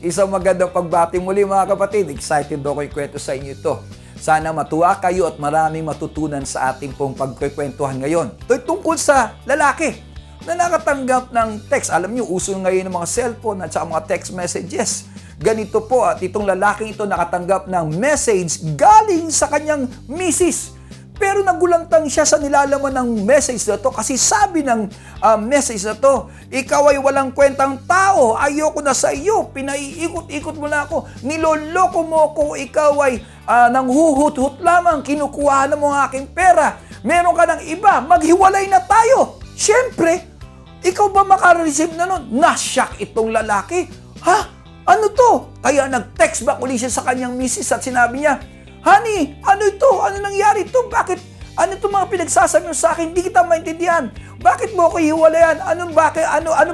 Isang magandang pagbati muli mga kapatid. Excited ako ikwento sa inyo ito. Sana matuwa kayo at maraming matutunan sa ating pong pagkikwentuhan ngayon. Ito'y tungkol sa lalaki na nakatanggap ng text. Alam niyo, uso ngayon ng mga cellphone at saka mga text messages. Ganito po at itong lalaking ito nakatanggap ng message galing sa kanyang misis. Pero nagulantang siya sa nilalaman ng message na to kasi sabi ng message na to, ikaw ay walang kwentang tao, ayoko na sa iyo, pinaiikot-ikot mo na ako, niloloko mo ko, ikaw ay nanghuhut-hut lamang, kinukuha mo ang aking pera, meron ka ng iba, maghiwalay na tayo. Siyempre, ikaw ba makareceive na nun? Nasyak itong lalaki. Ha? Ano to? Kaya nag-text back uli siya sa kanyang misis at sinabi niya, Honey, ano ito? Ano nangyari ito? Bakit? Ano itong mga pinagsasabi mo sa akin? Hindi kita maintindihan. Bakit mo ako hiwalayan? Ano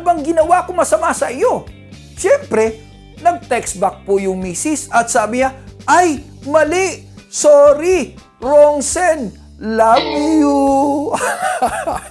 bang ginawa ko masama sa iyo? Siyempre, nag-text back po yung misis at sabi niya, ay, mali, sorry, wrong send, love you.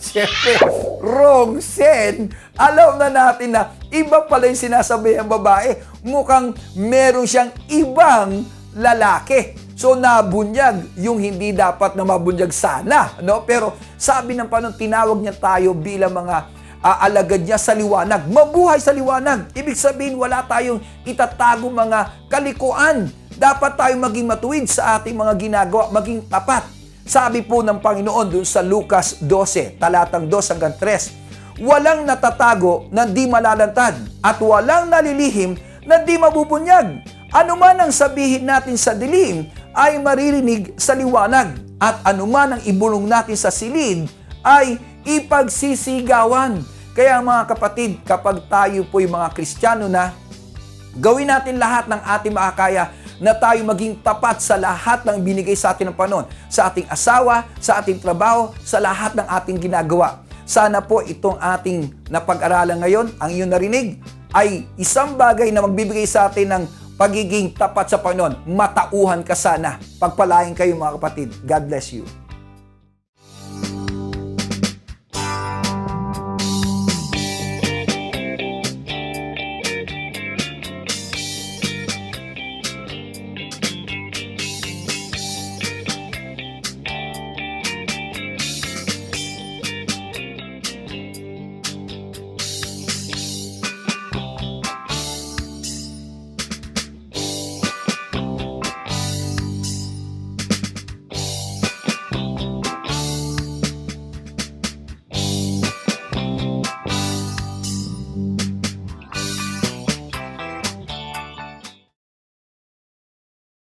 Siyempre, wrong send. Alam na natin na iba pala yung sinasabi ng babae. Mukhang meron siyang ibang lalaki. So, nabunyag yung hindi dapat na mabunyag sana. No? Pero sabi ng Panginoon, tinawag niya tayo bilang mga alagad niya sa liwanag. Mabuhay sa liwanag. Ibig sabihin, wala tayong itatago mga kalikuan. Dapat tayong maging matuwid sa ating mga ginagawa, maging tapat. Sabi po ng Panginoon doon sa Lucas 12, talatang 2 hanggang 3, walang natatago na di malalantad at walang nalilihim na di mabubunyag. Ano man ang sabihin natin sa dilim ay maririnig sa liwanag at ano man ang ibulong natin sa silid ay ipagsisigawan. Kaya mga kapatid, kapag tayo po'y mga Kristiyano na, gawin natin lahat ng ating makakaya na tayo maging tapat sa lahat ng binigay sa atin ng Panginoon, sa ating asawa, sa ating trabaho, sa lahat ng ating ginagawa. Sana po itong ating napag-aralan ngayon, ang iyong narinig, ay isang bagay na magbibigay sa atin ng pagiging tapat sa Panginoon. Matauhan ka sana. Pagpalain kayo mga kapatid. God bless you.